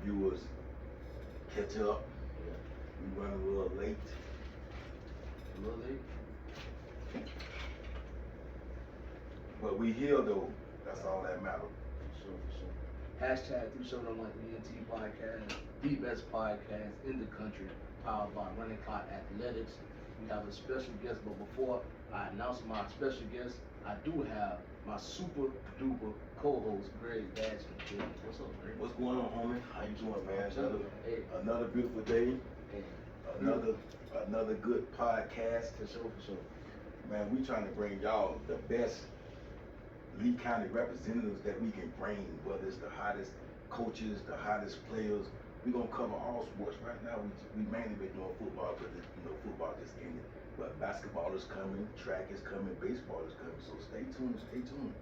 viewers catch up. We run a little late. A little late. But we here though. That's all that matters. For sure. Hashtag Through Show Don't Like ENT Podcast, the best podcast in the country, powered by Running Clock Athletics. We have a special guest, but before I announce my special guest, I do have my super duper co-host, Greg Badger. What's up, Greg? What's going on, homie? How you doing, man? Hey. Another beautiful day. Hey. Another good podcast. For sure. Man, we trying to bring y'all the best Lee County representatives that we can bring, whether it's the hottest coaches, the hottest players. We're gonna cover all sports. Right now, we mainly been doing football, but football just ended. But basketball is coming, track is coming, baseball is coming. So stay tuned. Stay tuned.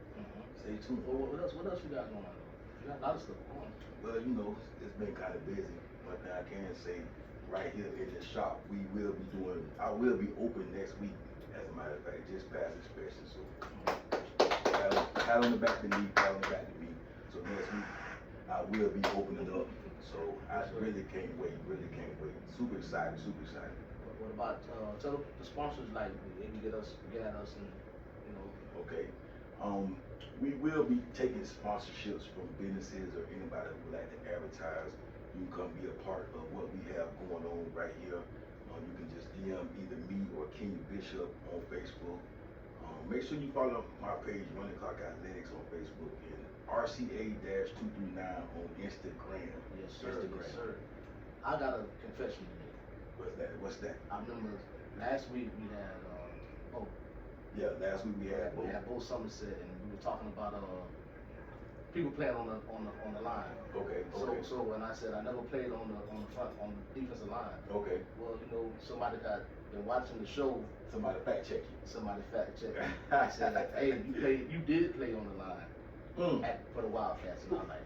Well, what else we got going on? We got a lot of stuff going on. Well, it's been kind of busy, but I can say right here in the shop, I will be open next week. As a matter of fact, just past inspection. So pat on the back to me. So next week I will be opening up. So I really can't wait. Super excited. What about tell the sponsors like they can get at us and Okay. We will be taking sponsorships from businesses or anybody who would like to advertise. You can come be a part of what we have going on right here. You can just DM either me or Kenya Bishop on Facebook. Make sure you follow my page, Running Clock Athletics on Facebook, and RCA-239 on Instagram. Yes, sir. Yes, sir. I got a confession to make. What's that? I remember last week we had last week we had Bo Somerset, and we were talking about people playing on the line. Okay. So when I said I never played on the defensive line. Okay. Well, somebody got been watching the show. Somebody fact check you. Somebody fact check you. I said, hey, you did play on the line for the Wildcats, and I'm like,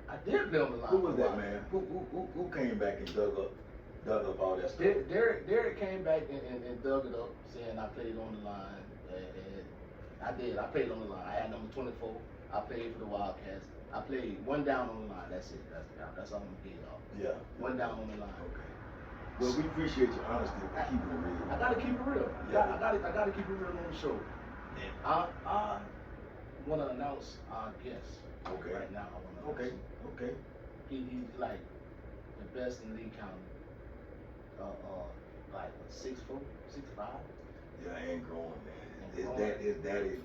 I did play on the line. Who was that, man? Who came back and dug up all that stuff? Derek came back and dug it up, saying I played on the line. And I did. I played on the line. I had number 24. I played for the Wildcats. I played one down on the line. That's it. That's all I'm gonna get y'all. Yeah. One down on the line. Okay. Well, we appreciate your honesty for keeping it real. I gotta keep it real. Yeah. I gotta keep it real on the show. Yeah. I wanna announce our guest. Okay. Right now, I wanna announce him. Okay. He's like the best in Lee County. Like 6'4", 6'5". Yeah, I ain't growing, man. His daddy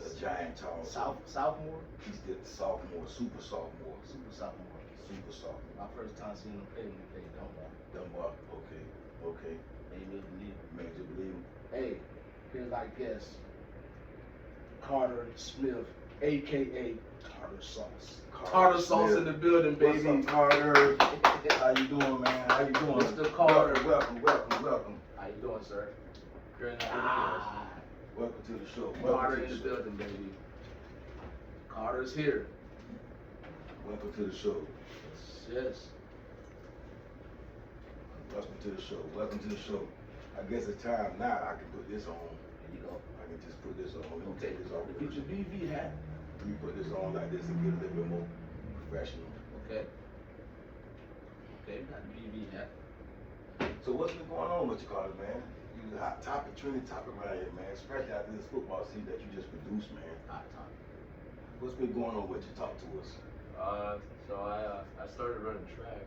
a giant tall. Sophomore? He's the sophomore, super sophomore. My first time seeing him play when he played Dunbar. Okay. Made you believe him. Hey, here's our guest, Carter Smith, a.k.a. Carter Sauce. Carter Sauce in the building, baby. What's up, Carter? How you doing, man? How you doing? Mr. Carter. Welcome. How you doing, sir? Great. Welcome to the show. Carter in the building, baby. Carter's here. Welcome to the show. Yes. Welcome to the show. I guess it's time now. I can put this on. There you go. I can just put this on. Let me Okay. take this off. Get your BV hat. Let me put this on like this and get a little bit more professional. Okay. We got the BV hat. So what's been going on with you, Carter, man? You the hot topic, trending topic right here, man. Especially after this football season that you just produced, man. Hot topic. What's been going on with you? Talk to us. So I started running track,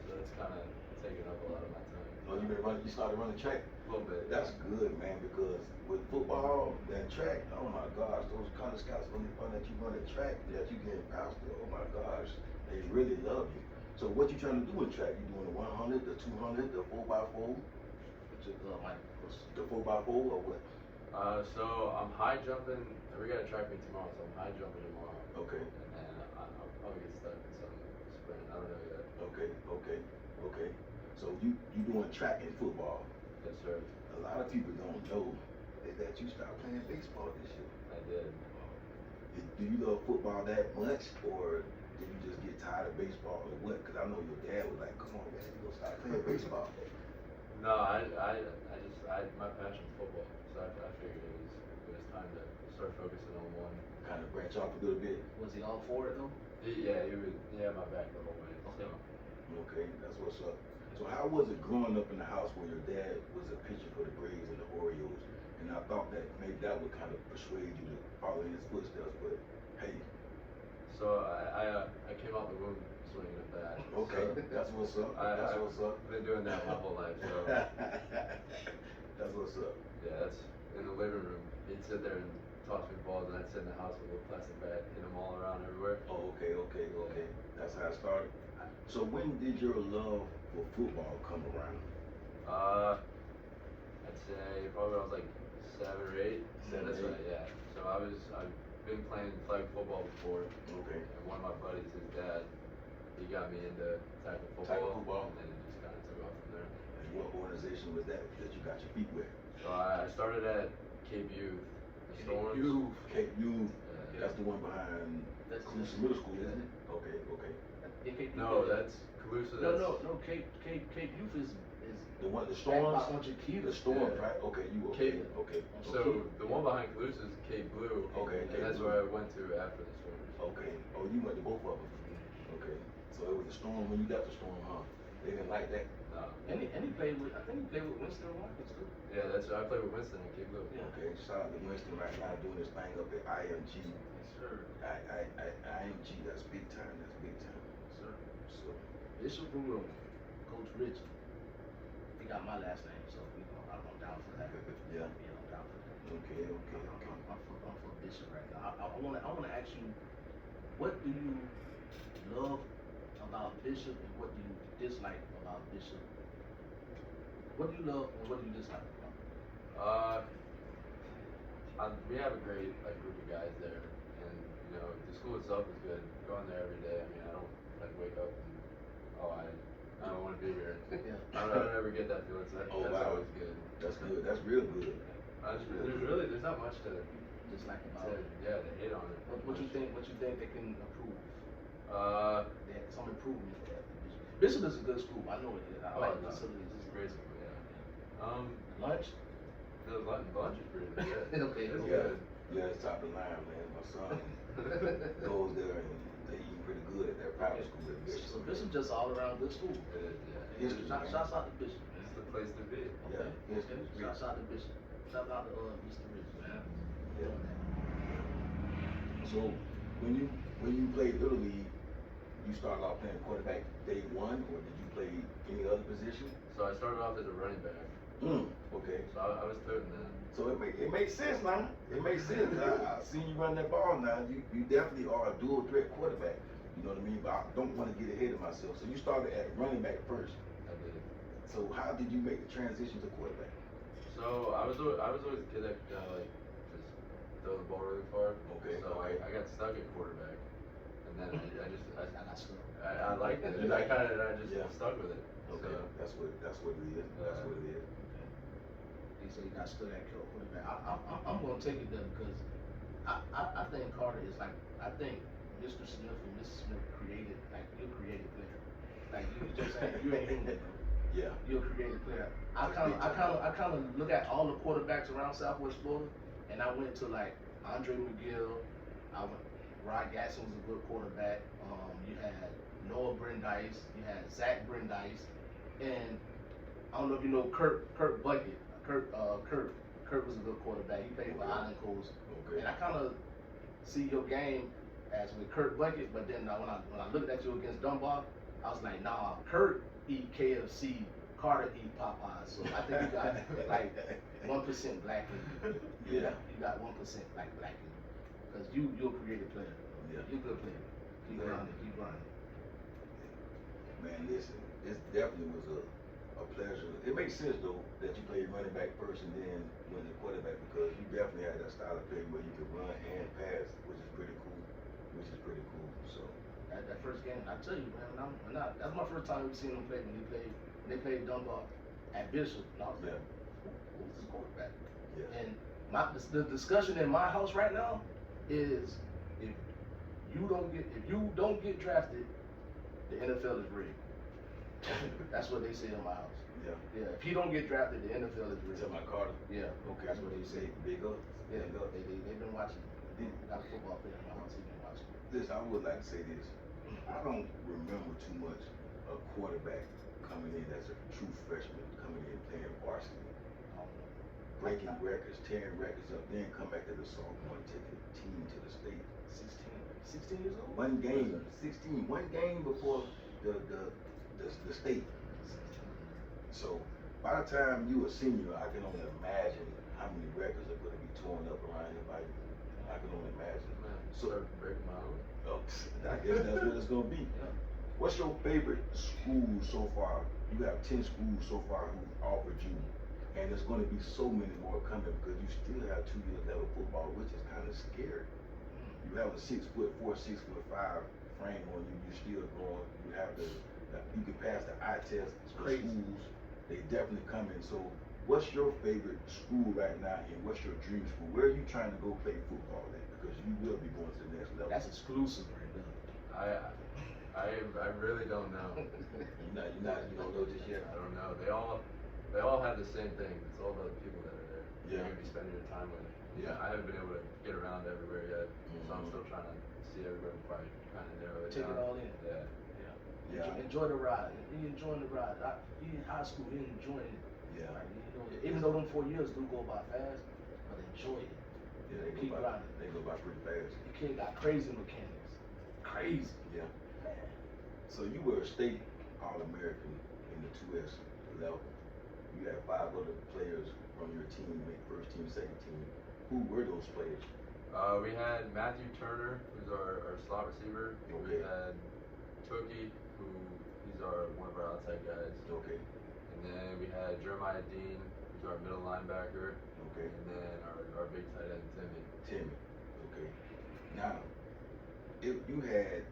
so it's kind of taking up a lot of my time. Oh, you started running track? A little bit. That's good, man, because with football and track, oh my gosh, those College Scouts, when they find that you run a track, that you get faster, oh my gosh, they really love you. So what you trying to do in track? You doing the 100, the 200, the 4x4? The 4x4 or what? So I'm high jumping. We got a track meet tomorrow, so I'm high jumping tomorrow. Okay. And I'll probably get stuck in some sprint. I don't know yet. Okay. So you doing track and football? Yes, sir. A lot of people don't know is that you started playing baseball this year. I did. Do you love football that much, or did you just get tired of baseball, or what? Because I know your dad was like, "Come on, man, you gonna start playing baseball." No, my passion is football, so I figured it was time to start focusing on one. Kind of branch off a little bit. Was he all for it though? He had my back the whole way. So. Okay, that's what's up. So how was it growing up in the house where your dad was a pitcher for the Braves and the Orioles? And I thought that maybe that would kind of persuade you to follow in his footsteps, but hey, So I came out the womb swinging a bat. okay, So that's what's up. That's what's up. I've been doing that my whole life. So That's what's up. yeah, that's in the living room. He'd sit there and toss me balls, and I'd sit in the house with a little plastic bat, hit them all around everywhere. Oh, okay. That's how it started. So when did your love for football come around? I'd say probably when I was like 7 or 8. That's 7, 8. right, yeah. So I've been playing flag football before. Okay. And one of my buddies, his dad, he got me into tackle football. And then it just kind of took off from there. And what organization was that you got your feet with? So I started at Cape Youth. The Storms. Cape Youth. Yeah. That's the one behind That's Calusa Middle School, isn't it? Okay. No, that's Calusa. No. Cape Youth is The one, the backed by Storms. Chiquita. The Storms, Yeah. right? Okay, you okay? Cape- Okay. So the one behind Calusa is Cape Blue. Okay, And Cape that's Blue. where I went to after the Storms. Okay. Oh, you went to both of them. Okay. So it was the Storm when you left the Storm, huh? They didn't like that. No. And he played with, I think he played with Winston Rockets too. Yeah, that's I played with Winston at Cape Blue. Yeah. Okay. Shout out to Winston right now doing this thing up at IMG. Yes, sir. IMG. That's big time. That's big time. Yes, sir. So. Bishop Brewer, Coach Rich. He got my last name, so I'm down for that. Yeah. I'm down for that. Okay. I'm for Bishop right now. I wanna ask you, what do you love about Bishop and what do you dislike about Bishop? What do you love and what do you dislike about it? We have a great group of guys there, and the school itself is good. Going there every day. I mean, I don't wake up and I don't want to be here. Yeah. I don't ever get that feeling. So that's wow. always good. That's good. That's real good. There's not much to Dislike about it. to hate on it. What you think they can improve? Uh, They had some improvement there. Bishop is a good school. I know it is. I like the facilities. It's a great school. Yeah. Lunch? The lunch is pretty good. Okay. It's Yeah. good. Yeah, it's top of the line, man. My son goes there and they eat pretty good at that private school at Bishop. So Bishop just all around good school. It is, yeah. History, man. Shouts out to Bishop, man. It's the place to be. Yeah, Okay. history. Shouts out to Bishop. Shout out to Mr. Rich, man. Yeah. So when you played Little League, you started off playing quarterback day one, or did you play any other position? So I started off as a running back. Okay. So I was third in that. So it makes sense now. It makes sense. I seen you run that ball now. You definitely are a dual threat quarterback. You know what I mean? But I don't want to get ahead of myself. So you started at running back first. I did. So how did you make the transition to quarterback? So I was always a kid that could kind of just throw the ball really far. Okay. So I got stuck at quarterback, and then I I got stuck. liked it. You liked it? I just Yeah. stuck with it. Okay. So, That's what it is. That's what it is. He said he got stuck at quarterback. I'm gonna take it there because I think Carter is like, I think Mr. Smith and Mrs. Smith created, like, you're a creative player. Like, you just saying, you ain't human, bro. Yeah. You're a creative player. I kind of look at all the quarterbacks around Southwest Florida, and I went to like Andre McGill. Rod Gasson was a good quarterback. You had Noah Brandeis. You had Zach Brandeis, and I don't know if you know Kurt Bucket. Kurt was a good quarterback. He played for Island Coast. Okay. And I kind of see your game as with Kurt Bucket, but then when I looked at you against Dunbar, I was like, nah, Kurt eat KFC, Carter eat Popeyes. So I think you got like 1% black in you. Yeah. You got 1% like black in you. Because you're a creative player. Yeah. You're a good player. Keep grinding. Man, listen, this definitely was a pleasure. It makes sense though that you played running back first and then went to quarterback because you definitely had that style of play where you could run and pass, which is pretty cool. So That first game, I tell you, man, that's my first time seeing them play when they played Dunbar at Bishop. And I was like, who's this quarterback? yeah. And the discussion in my house right now is if you don't get drafted, the NFL is rigged. That's what they say in my house. Yeah. If he don't get drafted, the NFL is rigged. Tell my Carter. Yeah. Okay. That's what they say. Big up. Yeah. Big up. They've been watching. I got a football player on my team in high school. Listen, I would like to say this. I don't remember too much a quarterback coming in as a true freshman, coming in playing varsity, breaking records, tearing records up, then come back as a sophomore and taking the team to the state. 16 years old? One game, 16, one game before the state. So by the time you a senior, I can only imagine how many records are going to be torn up around here by you. I can only imagine. Man, So- start breaking my own. Oh, I guess that's what it's gonna be. What's your favorite school so far? You have 10 schools so far who offered you, and there's gonna be so many more coming because you still have 2 years left of football, which is kind of scary. You have a 6'4", 6'5" frame on you. You're still growing. You have you can pass the eye test. It's for crazy. schools, they definitely coming. So, what's your favorite school right now, and what's your dream school? Where are you trying to go play football at? Because you will be going to the next level. That's exclusive right there. I really don't know. You don't know just yet. I don't know. They all have the same thing. It's all about the people that are there. Yeah. You're gonna be spending your time with. Yeah. I haven't been able to get around everywhere yet, so I'm Mhm. still trying to see everywhere before I kind of narrow it Take down. it all in. Yeah. Yeah. Enjoy the ride. You enjoying the ride. You in high school, you enjoying it. Yeah. Like, you know, even though them 4 years do go by fast, but enjoy it. Yeah, they Keep go by. riding. They go by pretty fast. The kid got crazy mechanics. Crazy. Yeah. Man. So you were a state All-American in the 2S level. You had 5 other players from your team make first team, second team. Who were those players? We had Matthew Turner, who's our slot receiver. Okay. We had Tookie, he's one of our outside guys. Okay. And then we had Jeremiah Dean, who's our middle linebacker. Okay. And then our big tight end, Timmy. Timmy. Okay. Now, if you had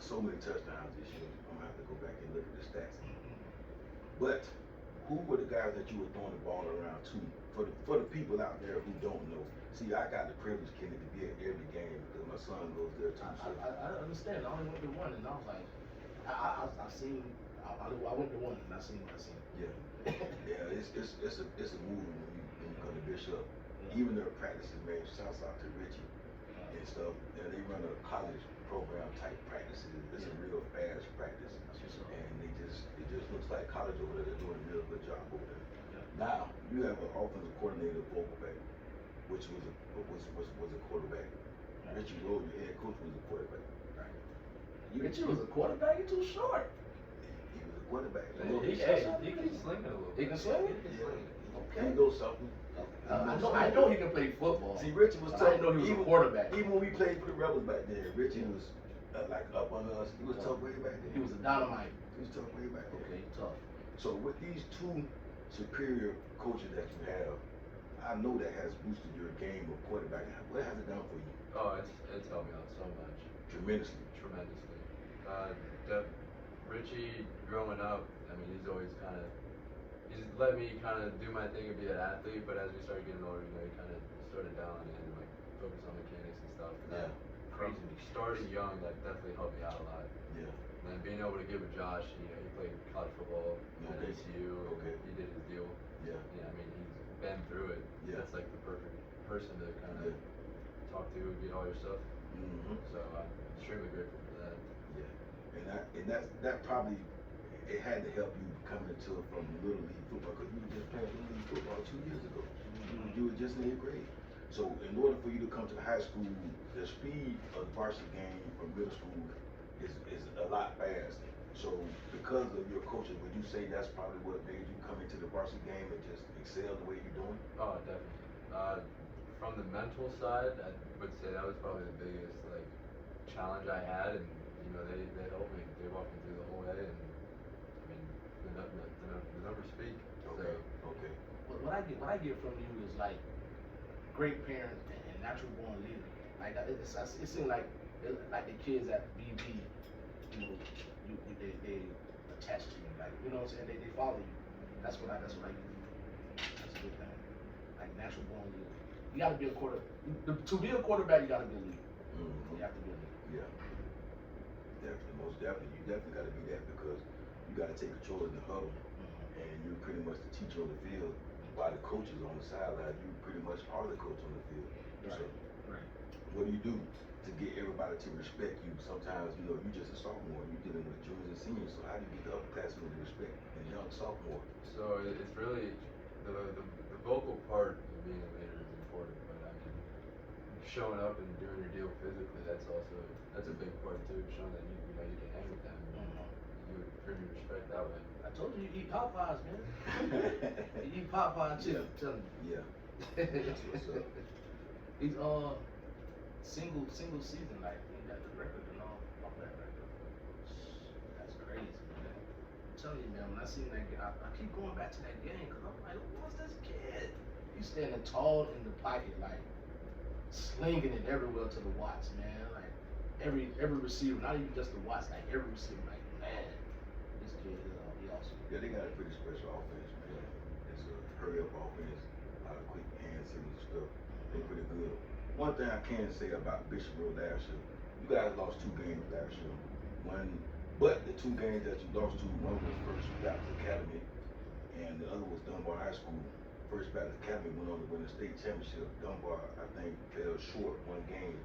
so many touchdowns this year, I'm gonna have to go back and look at the stats. But who were the guys that you were throwing the ball around to? For the people out there who don't know. See, I got the privilege, Kenny, to be at every game because my son goes there too. So. I understand. I only went to one, and I was like, I seen. I went to one, and I seen what I seen. Yeah, yeah, it's a movement when you come to Bishop. Even their practices, man. Shouts out to Richie and stuff. And they run a college program type practices. It's a real fast practice, and it just looks like college over there. They're doing a real good job over there. Now you have an offensive coordinator, Vocal back, which was a quarterback. Richie Rowe, your head coach, was a quarterback. Richie was a quarterback. You're too short. He was a quarterback. He can sling it a little bit. He can sling it? He can sling it. Can he go something? I know he can play football. See, Richie was but tough. I didn't know he was a quarterback. Even when we played for the Rebels back then, Richie was like up under us. He was tough way back then. He was a dynamite. He was tough way back then. Okay, tough. So with these 2 superior coaches that you have, I know that has boosted your game of quarterback. What has it done for you? Oh, it's helped me out so much. Tremendously. Tremendously. Richie, growing up, I mean, he's let me kind of do my thing and be an athlete, but as we started getting older, he kind of started dialing in and like focus on mechanics and stuff. And Yeah. From starting young, that definitely helped me out a lot. Yeah. And then being able to get with Josh, he played college football at Okay. ECU. Okay. He did his deal. Yeah. Yeah, I mean, he's been through it. Yeah. That's like the perfect person to kind of talk to and get all your stuff. Mm-hmm. So I'm extremely grateful for that. Yeah. And that probably it had to help you come into it from Little League football because you were just playing Little League football 2 years ago. You were just in 8th grade. So in order for you to come to high school, the speed of the varsity game from middle school is a lot faster. So because of your coaches, would you say that's probably what made you come into the varsity game and just excel the way you're doing? Oh, definitely. From the mental side, I would say that was probably the biggest challenge I had, and they helped me. They walked me through the whole way, and I mean the numbers speak. Okay. So, Okay. What I get from you is like great parents and natural born leader. Like it seems like the kids at BB, they attach to you. Like what I'm saying, they follow you. That's what I get. That's a good thing. Like natural born leader. You gotta be a to be a quarterback, you gotta be a leader. Mm-hmm. You have to be a leader. Yeah. Definitely, most definitely. You definitely got to be that because you got to take control in the huddle, and you're pretty much the teacher on the field, while the coach is on the sideline. You pretty much are the coach on the field. Right. So, Right. what do you do to get everybody to respect you? Sometimes, you know, you just a sophomore, you're dealing with juniors and seniors, so how do you get the upperclassmen to respect the young sophomore? So it's really the vocal part of being a leader is important, but I mean, showing up and doing your deal physically, that's a big part too. Showing that you know you can hang with them, you earn your respect that way. I told you eat Popeyes, man. You eat Popeye chicken, I'm telling you. Yeah, that's what's up. He's single season, like he got the record and all off that record. That's crazy, man. I'm telling you, man, when I seen that game, I keep going back to that game because I'm like, what's this kid? He's standing tall in the pocket, like slinging it everywhere to the Watts, man. Like every receiver, not even just the Watts, like every receiver, like man, this kid is he awesome. Yeah, they got a pretty special offense, man. It's a hurry up offense, a lot of quick hand signals and stuff. They pretty good. One thing I can say about Bishop Road last year, you guys lost 2 games last year. But the 2 games that you lost to, one was First Baptist Academy, and the other was Dunbar High School. First Baptist Academy went on to win the state championship. Dunbar, I think, fell short 1 game.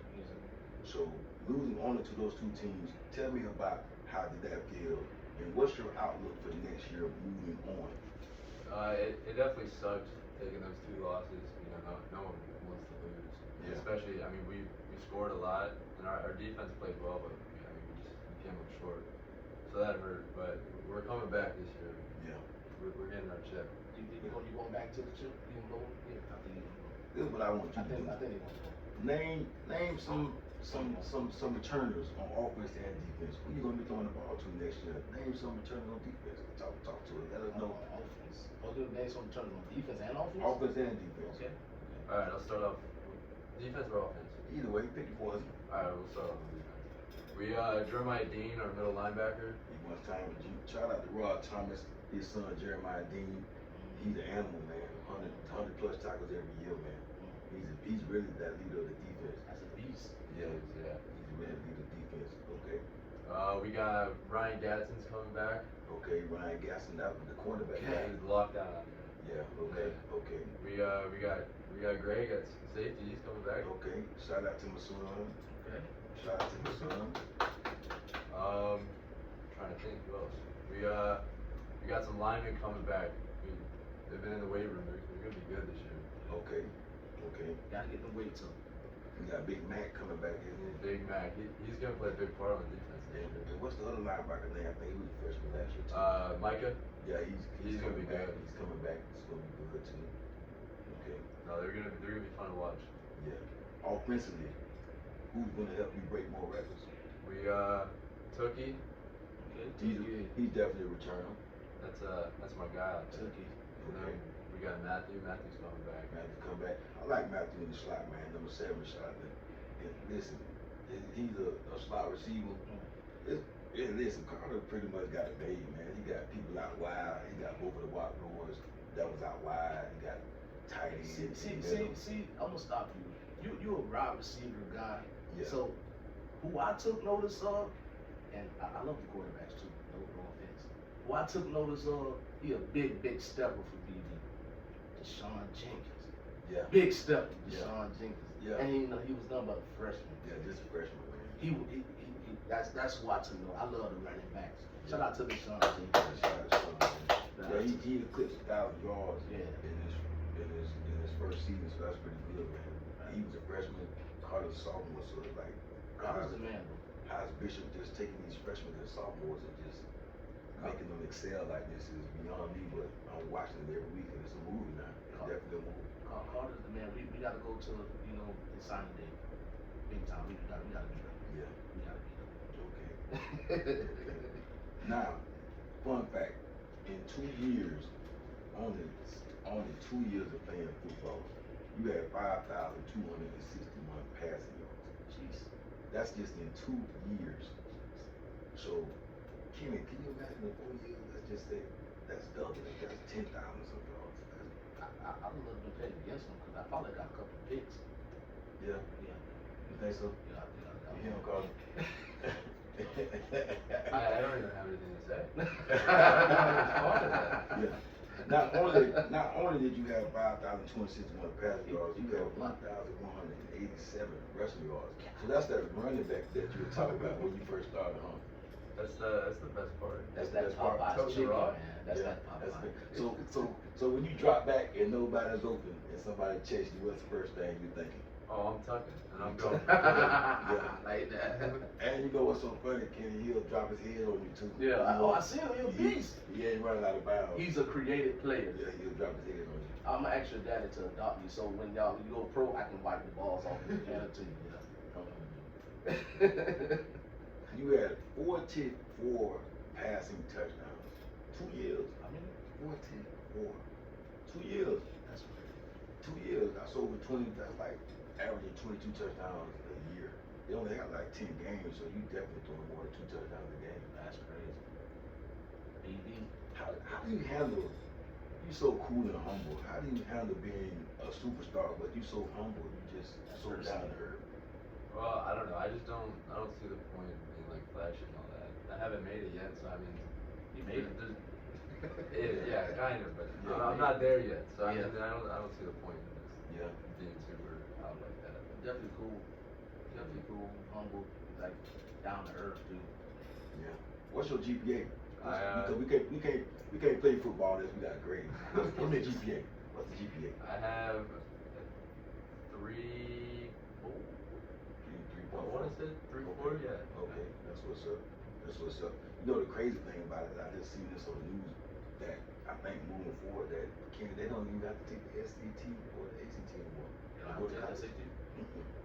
So losing only to those 2 teams, tell me about how did that feel, and what's your outlook for next year moving on? It definitely sucked taking those 2 losses. You know, no one wants to lose. Yeah. Especially, I mean, we scored a lot, and our defense played well, but I mean, we came up short. So that hurt, but we're coming back this year. Yeah. We're getting our check. You going back to the chip? You gonna go? Yeah, I think you gonna go. This is what I want you to do. I think they gonna go. Name some returners on offense and defense. Who you gonna be throwing the ball to next year? Name some returners on defense. Talk to us. Let us know. Offense. Okay, name some turn on defense and offense. Offense and defense. Okay. All right, I'll start off. Defense or offense? Either way, pick your poison. All right, we'll start off with defense. We Jeremiah Dean, our middle linebacker. He wants time with you. Shout out to Rod Thomas, his son Jeremiah Dean. He's an animal, man. 100 plus tackles every year, man. He's really that leader of the defense. That's a beast. Yeah, Yeah. he's really leader of the defense. Okay. We got Ryan Gadsden's coming back. Okay, Ryan Gasson, that was the cornerback. Yeah, he's locked down out there. Yeah, okay, okay. We got Greg at safety. He's coming back. Okay, shout out to my son. Okay. Shout out to my son. Trying to think who else. We got some linemen coming back. They've been in the weight room. They're gonna be good this year. Okay, okay. Gotta get the weights up. We got Big Mac coming back in there. Big Mac. He's gonna play a big part on the defense. And what's the other linebacker name? I think he was a freshman last year too. Micah. Yeah, he's gonna coming be back. good. He's coming back. It's gonna be good too. Okay. No, they're gonna be fun to watch. Yeah. Offensively, who's gonna help you break more records? We Tookie. Okay. He's definitely a returner. That's my guy out there. Tookie. And then we got Matthew. Matthew's coming back. Matthew come back. I like Matthew in the slot, man. Number 7 slot. And listen, he's a slot receiver. Listen, Carter pretty much got it made, man. He got people out wide. He got both of the wide doors that was out wide. He got tight ends. See, I'm gonna stop you. You a wide receiver guy. Yeah. So who I took notice of, and I love the quarterbacks too, no offense. Who I took notice of, he a big stepper for BD. Deshaun Jenkins. Yeah. Big stepper, Yeah. Deshaun Jenkins. Yeah. And he was done by the freshman. Yeah, just a freshman, man. He that's who I took notice. I love the running backs. Shout out to Deshaun Yeah, Jenkins. shout out to Sean, man. Yeah, he eclipsed 1,000 yards Yeah. in his first season, so that's pretty good, man. He was a freshman, Carter's a sophomore, so it's like Carter's the man, bro. how's Bishop just taking these freshmen and sophomores and just making them excel like this is beyond me, but I'm watching it every week and it's a movie now. It's definitely a movie. Carter's the man. We gotta go to the signing day. Big time. We gotta be there. Yeah. We gotta be there. Okay. Now, fun fact, in 2 years, only 2 years of playing football, you had 5,261 passing yards. Jeez. That's just in 2 years. So, Kenny, can you imagine in 4 years? Let's just say that's double. That's 10,000 some yards. I would love to play against him because I probably got a couple of picks. Yeah. Yeah. You think so? Yeah. You hear him call? I don't even have anything to say. Yeah. not only did you have 5,261 passing yards, you have 1,187 rushing yards. So that's that running back that you were talking about when you first started, huh? That's the best part. That's the that best part. Popeye's Toast chicken, rock. man. That's Yeah, that that's Popeye. good. So when you drop back and nobody's open and somebody chasing you, what's the first thing you're thinking? Oh, I'm tucking and I'm You going. tucking. I like that. And you know what's so funny? Kenny Hill drop his head on you too. Yeah, You know, I see him. He's a beast. He ain't running out of bounds. He's a creative player. Yeah, he'll drop his head on you. I'm gonna ask your daddy to adopt me, so when y'all you go pro, I can wipe the balls off the can to you. You had 44 passing touchdowns. 2 years. I mean, 14. 2 years. that's crazy. 2 years. That's over 20. That's like averaging 22 touchdowns a year. They only have like 10 games, so you definitely throwing more than 2 touchdowns a game. That's crazy. BB. How do you handle? You so cool and humble. How do you handle being a superstar, but you so humble? You just so down to earth. Well, I don't know. I don't see the point in being like flashy and all that. I haven't made it yet, so I mean, You made it. Yeah, kind of, but Yeah. I'm not there yet. So I Yeah. mean, I don't see the point in this. Yeah. Being super out like that. Definitely cool. Definitely cool. Humble. Like down to earth too. Yeah. What's your GPA? I, Because we can't play football unless we got grades. What's the GPA? What's the GPA? I have 3. Three What point is it? 3, 4? Yeah. Okay, that's what's up. That's what's up. You know the crazy thing about it, I just seen this on the news that I think moving forward that they don't even have to take the SAT or the ACT anymore. You know, They I go to tell college. SAT.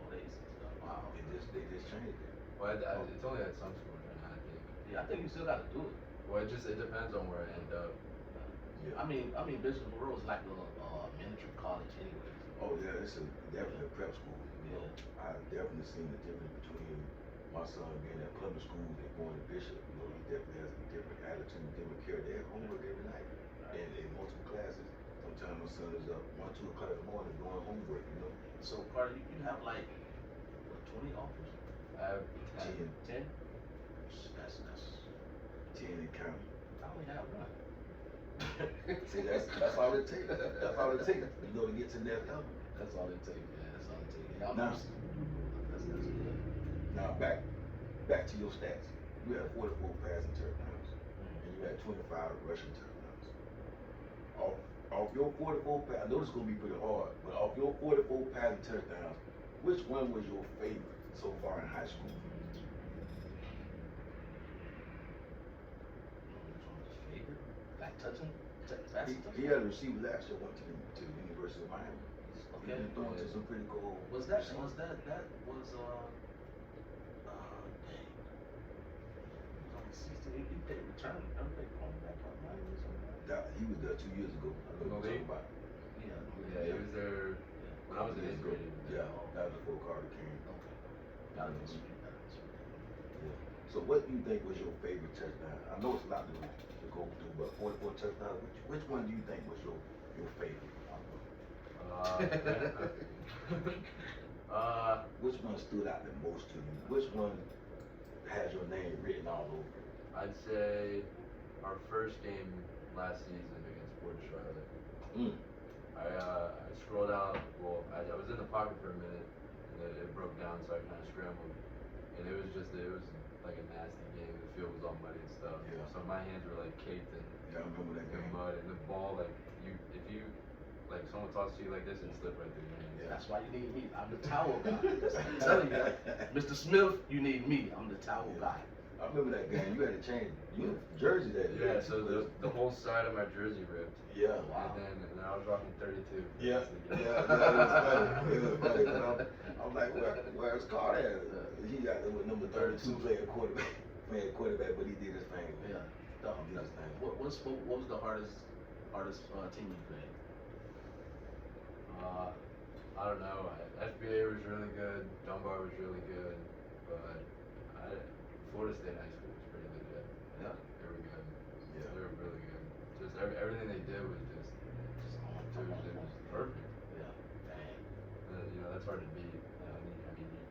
Oh, they stuff. Wow. They just changed it. Well, it's only at some schools right now, I think. Yeah, I think you still got to do it. Well, it depends on where I end up. Yeah. I mean, Bishop Monroe is like a miniature college, anyways. Oh yeah, it's definitely a prep school. You know, Yeah. I definitely seen the difference between my son being at public school and going to Bishop. You know, he definitely has a different attitude, different care. They have homework every night, and in multiple classes. Sometimes my son is up 1, 2 o'clock in the morning doing homework. You know, So, Carter, you have like, what, 20 offers? I have 10, 10? That's 10 and counting. I only have one. See, that's all it takes. That's all it takes. You know, to get to the next level. That's all it takes, man. That's all it takes. Yeah, Now- that's good. Now back to your stats. You had 44 passing touchdowns, and you had 25 rushing touchdowns. Off your 44 pass, I know this is gonna be pretty hard, but off your 44 passing touchdowns, which one was your favorite so far in high school? Which one was your favorite? Like touching? Passing He touching? had a receiver last year went to the University of Miami. He's Okay. been throwing to some pretty cool. Was that receivers. dang. He played return. Never played cornerback on Miami or something. He was there 2 years ago. I know what you're talking about. Yeah, he was there when I was in 8th grade. Yeah, that was before Carter came. Okay. Gotta be sweet. Yeah. So what do you think was your favorite touchdown? I know it's a lot to go through, but 44 touchdowns, which one do you think was your favorite? Which one stood out the most to you? Which one has your name written all over it? I'd say our first game last season against Port Charlotte. Mm. I scrolled out. Well, I was in the pocket for a minute, and it broke down, so I kind of scrambled, and it was like a nasty game. The field was all muddy and stuff. Yeah. So my hands were like caked Yeah, I remember that in game. mud, and the ball if you like someone tosses to you like this, it'd slip right through your hands. Yeah. That's why you need me. I'm the towel guy. I'm telling you, Mr. Smith, you need me. I'm the towel guy. I remember that game. You had to change your jersey that day. Yeah, so the whole side of my jersey ripped. Yeah. Wow. And then I was rocking 32. Yeah, for the yeah, rest of the game. it was funny. 'Cause I'm like, where's Carter at? He got there with number 32 playing quarterback, but he did his thing. Yeah. He did his thing. What was the hardest team you played? I don't know. FBA was really good. Dunbar was really good, but Florida State High School was pretty legit. Yeah. They were good. Yeah. They were really good. Just everything they did was just it was perfect. Yeah. Dang. And, that's hard to beat.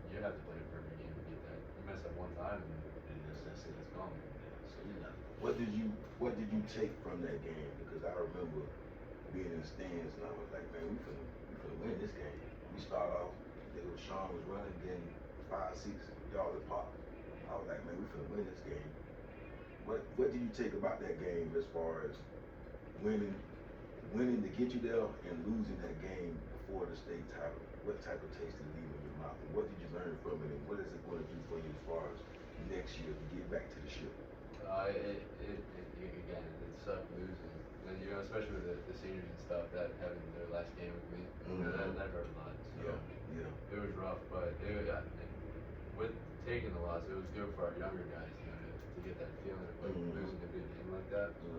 You have to play a perfect game to beat that. You mess up one time and That's it. it's gone. So So you got What did you take from that game? Because I remember being in the stands and I was like, man, we finna win this game. We start off, Sean was running, getting 5-6 yards a pop. I was like, man, we finna win this game. What did you take about that game as far as winning to get you there and losing that game before the state title? What type of taste did it leave in your mouth? And what did you learn from it? And what is it going to do for you as far as next year to get back to the ship? Again, it sucked losing. And, you know, especially with the seniors and stuff that having their last game with me, you know, that hurt a lot. So Yeah. it was rough, but with taking the loss, it was good for our younger guys, you know, to get that feeling of like losing a big game like that. So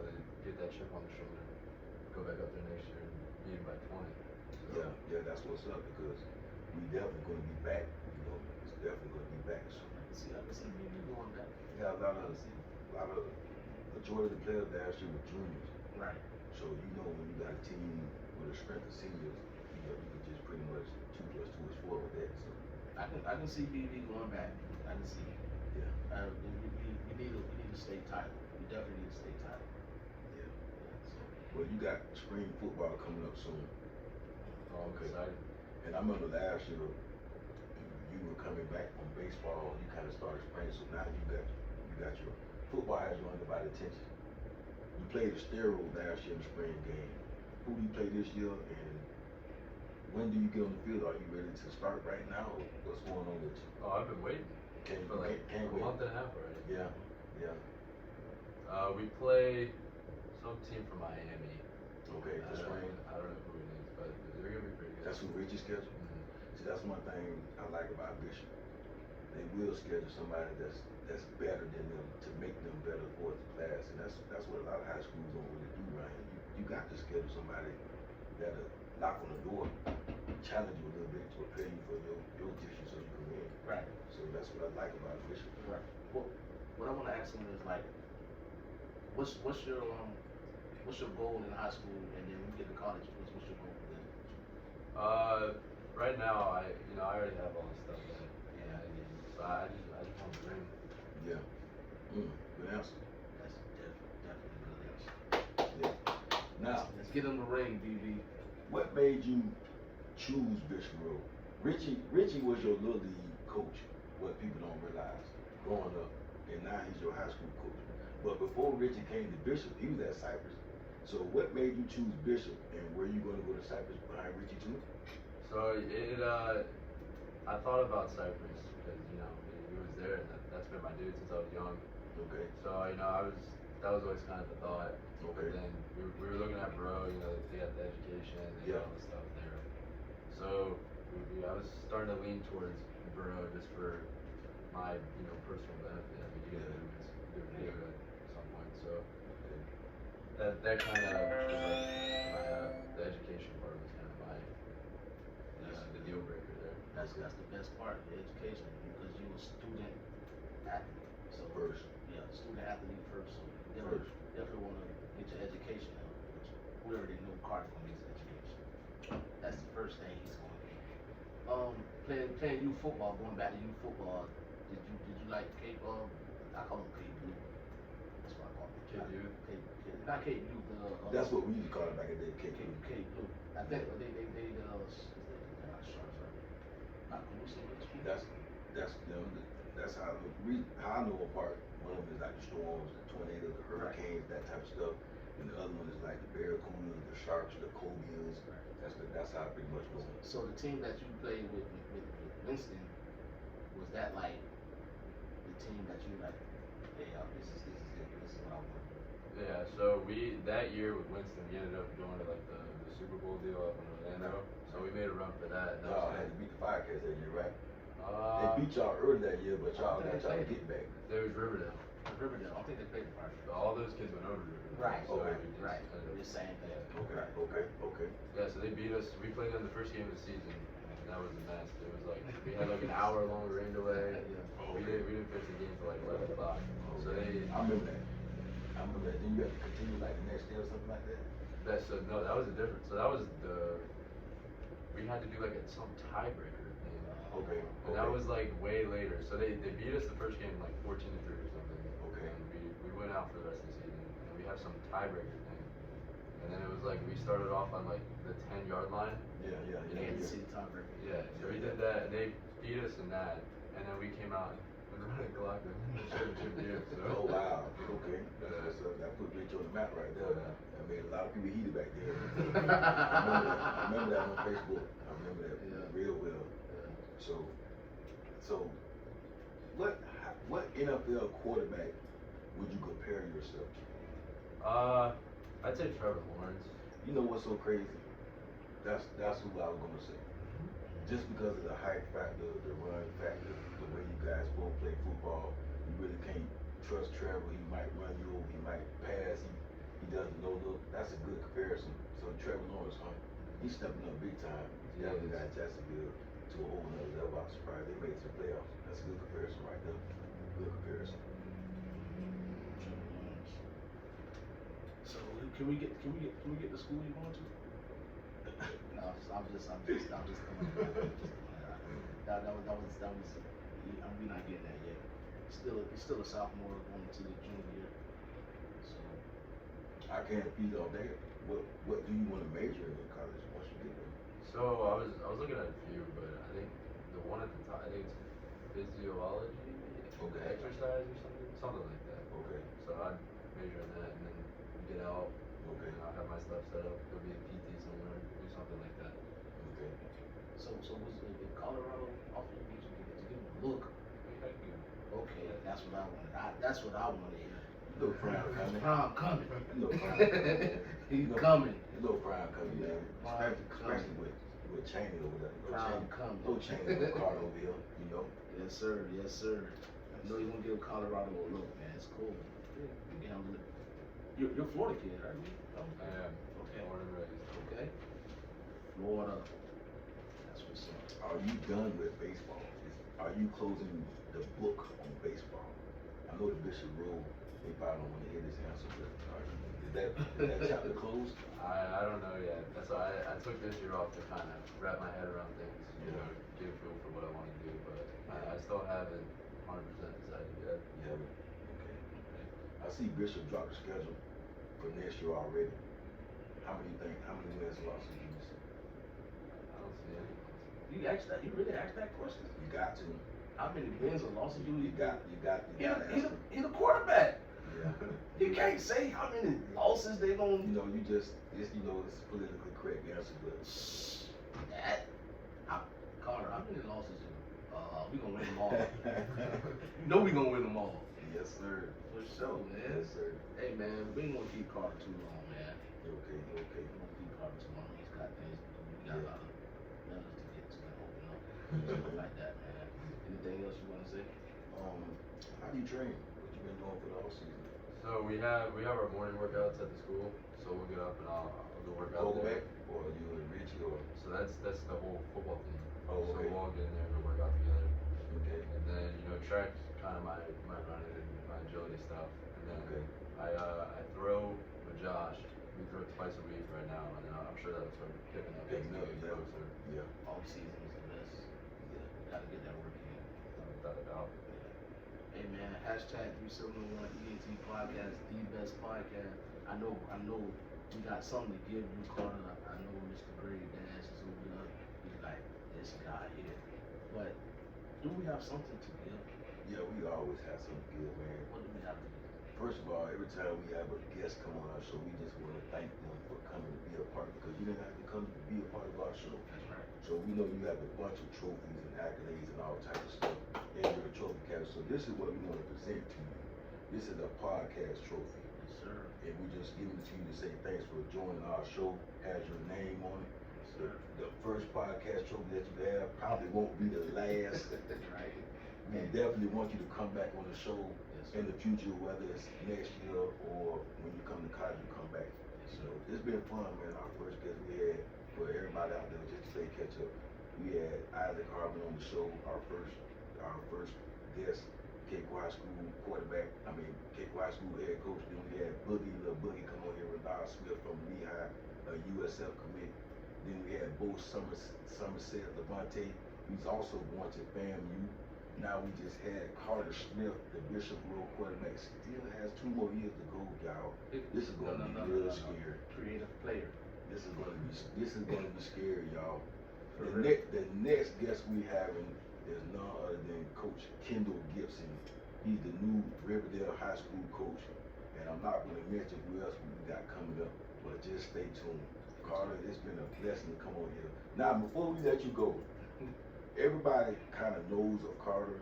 they get that chip on their shoulder, go back up there next year and beat them by 20. So. Yeah, that's what's up because we definitely going to be back. You know, it's definitely going to be back. So I can see BB going back. got a lot of majority of the players last year were juniors. Right. So you know when you got a team with a strength of seniors, you know you can just pretty much 2 + 2 is 4 with that. So I can see BB going back. I can see. yeah. We need a state title. We definitely need a state title. Yeah. So, Well, you got spring football coming up soon. Oh, I'm Okay. excited. And I remember last year you were coming back from baseball. You kind of started spring, so now you got your football has you under by attention. You played the steroid last year in the spring game. Who do you play this year, and when do you get on the field? Are you ready to start right now, or what's going on with you? Oh, I've been waiting for like can't a wait. month and a half already. Yeah. We play some team from Miami. Okay, this spring. I don't know who it is, but they're gonna be pretty good. That's who Richie scheduled. Mhm. See, that's one thing I like about Bishop. They will schedule somebody that's better than them to make them better for the class, and that's what a lot of high schools don't really do, right? You got to schedule somebody that'll knock on the door, challenge you a little bit to prepare you for your position so you can win. right. So that's what I like about Bishop. Right. What I want to ask him is like, what's your goal in high school, and then when you get to college, what's your goal then? Right now, I already have all the stuff that I need. So I just want to bring. Yeah. Good answer. That's definitely a good answer. Yeah. Now, Let's get him the ring, BB. what made you choose Bishop Road? Richie was your little league coach, what people don't realize growing up, and now he's your high school coach. But before Richie came to Bishop, he was at Cypress. So what made you choose Bishop, and were you going to go to Cypress behind Richie too? So I thought about Cypress because he was there, and that's been my dude since I was young. Okay. So that was always kind of the thought. Okay. But then we were looking at Bro, they got the education, they got all the stuff there. So I was starting to lean towards Bro just for my personal benefit. I mean, you gotta do it good at some point. So that kind of was like the education part was kind of the deal breaker there. That's the best part, the education, because you're a student athlete. So First. Yeah, student athlete first. So you definitely want to get your education up, which we already know Carter's gonna get his education. That's the first thing he's going to get. Playing youth football, going back to youth football, did you like Cape? I call him Cape Blue. That's what I call him. Cape Youth? Not Cape Youth. That's what we used to call it back in the day, Cape Cape Blue. I think they're not sharks, right? Not Calusa, That's how I know apart. One of them is like the storms, the tornadoes, the hurricanes, that type of stuff. And the other one is like the barracudas, the sharks, the cobias. That's how I pretty much know. So the team that you played with Winston, was that like the team that you like, hey, this is it, this is what I want. Yeah, so that year with Winston, we ended up going to like the Super Bowl deal up in Orlando. So we made a run for that. And that Y'all was had to beat the Firecats that year, right? Uh, They beat y'all early that year, but y'all got y'all get back. There was Riverdale. Riverdale, I don't think they played the Fire. All those kids went over to Riverdale. Right. So Okay. we just Right. ended up- The same thing. Okay. Yeah, so they beat us. We played them the first game of the season, and that was a mess. It was like we had like an hour-long rain delay. We didn't finish the game till like 11 o'clock. So I remember that. Then you had to continue like the next day or something like that. that was a different. So that was we had to do like some tiebreaker thing. Okay. And that was like way later. So they beat us the first game like 14-3 or something. Okay. And went out for the rest of the season, and we have some tiebreaker thing. And then it was like we started off on like the 10-yard line. Yeah. Kansas City tiebreaker. Yeah, so we did that, and they beat us in that, and then we came out and running clock and the championship game. So. Oh wow, okay. That put Rich on the map right there. That made a lot of people heated back there. I remember that on Facebook. I remember that real well. So what NFL quarterback would you compare yourself to? I'd say Trevor Lawrence. You know what's so crazy? That's who I was gonna say. Just because of the height factor, the run factor, the way you guys both play football, you really can't trust Trevor. He might run you over, he might pass, he doesn't know look. That's a good comparison. So Trevor Lawrence, he's stepping up big time. He definitely got Jacksonville to a whole nother level. I'm surprised they made it to the playoffs. That's a good comparison right there. Good comparison. So can we get the school you going to? No, I'm just coming. That was. We not getting that yet. He's still a sophomore going into the junior year. So I can't feed all day. What do you want to major in college once you get there? So I was looking at a few, but I think the one at the top, I think it's physiology, Okay. exercise or something like that. Okay. So I'd major in that and then get out. Okay. And I'll have my stuff set up, go be a PT somewhere, do something like that. Okay. So was it Colorado offer you to give him a look? Okay, that's what I wanted. That's what I want to hear. You know Prime coming. Prime coming. You know Prime coming. He's coming. You know Prime coming, man. Prime Especially with Cheney over there. Prime coming. No Cheney with Cardoville, you know. Yes, sir. Yes, sir. I know you want to give Colorado a look, man. It's cool. You can handle it. You're a Florida kid, aren't you? I am. Okay. Born and raised. Okay. Florida. That's what's up. Are you done with baseball? Are you closing the book on baseball? I know the Bishop rule, they probably don't want to hear this answer, but is that chapter closed? I don't know yet. That's why I took this year off to kind of wrap my head around things, you know, get a feel for what I want to do, but I still haven't 100% decided yet. Yeah. Okay. I see Bishop drop the schedule for next year already. How many wins and losses do you see? I don't see any. You really asked that question? You got to. How many wins or losses do You got to. He's a quarterback. Yeah. You can't say how many losses they gonna. You know, it's a politically correct answer, but Carter, how many losses? We gonna win them all. You know we gonna win them all. yes, sir. For sure, man. Yes, sir. Hey, man, we ain't gonna keep Carter too long, man. Okay. We ain't gonna keep Carter too long. He's got things to do. We got a lot of letters to get to and open up. Something like that, man. Anything else you wanna say? How do you train? What you been doing for the off season? So we have our morning workouts at the school, so we'll get up and I'll go work out there. Quarterback, or you and Richie, or So that's the whole football team. Oh, So okay. we'll all get in there and go work out together. okay, And then, track's kind of my running and my agility stuff. And then okay, I throw with Josh. We throw twice a week right now, and I'm sure that'll start picking up. Picking up, getting yeah. closer. yeah, All season is the best. Gotta get that work in. Without a doubt. Hey man, hashtag 371 ENT podcast, the best podcast. I know we got something to give you, Carter. I know Mr. Grady Dash is over there. He's like, this guy here. But do we have something to give? yeah. We always have something good, man. What do we have to give? First of all, every time we have a guest come on our show, we just want to thank them for coming to be a part, because you didn't have to come to be a part of our show. That's right. So we know you have a bunch of trophies and accolades and all types of stuff in your trophy case. So this is what we want to present to you. This is a podcast trophy. Yes, sir. And we just give it to you to say thanks for joining our show. Has your name on it. Yes, The, sir. the first podcast trophy that you have probably won't be the last. Right. We definitely want you to come back on the show Yes, sir. in the future, whether it's next year or when you come to college, you come back. So it's been fun, man. Our first guest we had, for everybody out there, just to play catch up, we had Isaac Harbin on the show, our first guest, Cape High School quarterback, Cape High School head coach. Then we had Lil Boogie come on here with Don Smith from Lehigh, a USF commit. Then we had Bo Somerset Levante, who's also going to FAMU. Now we just had Carter Smith, the Bishop Road quarterback, still has 2 more years to go, y'all. This is gonna be real scary. Creative player. This is gonna be scary, y'all. For The, real. the next guest we having is none other than Coach Kendall Gibson. He's the new Riverdale High School coach, and I'm not gonna mention who else we got coming up, but just stay tuned. Carter, it's been a blessing to come on here. Now, before we let you go, everybody kind of knows of Carter.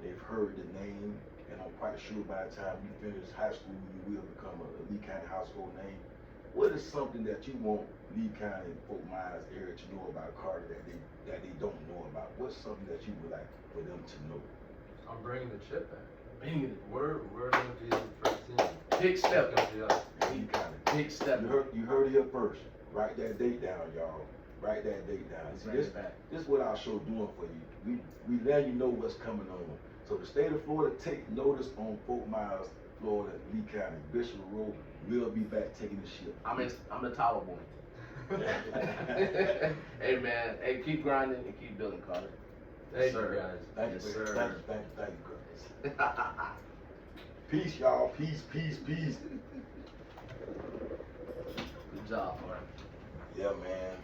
They've heard the name, and I'm quite sure by the time you finish high school, you will become a Lee County household name. What is something that you want Lee County, Fort Myers area to know about Carter that they don't know about? What's something that you would like for them to know? I'm bringing the chip back. Banging it. We're gonna be the first team. Big step. It's gonna be us. Lee County. Big step. You heard it here first. Write that date down, y'all. Write that date down. Let's See, bring it back. this is what our show doing for you. We let you know what's coming on. So the state of Florida, take notice on Fort Myers, Florida, Lee County. Bishop Road will be back taking the ship. I'm the tower boy. Hey man, hey, keep grinding and keep building, Carter. Thank Sir. you guys. Thank you, Yes, sir. sir. Thank you, guys. Peace, y'all. Peace. Good job, man. Yeah, man.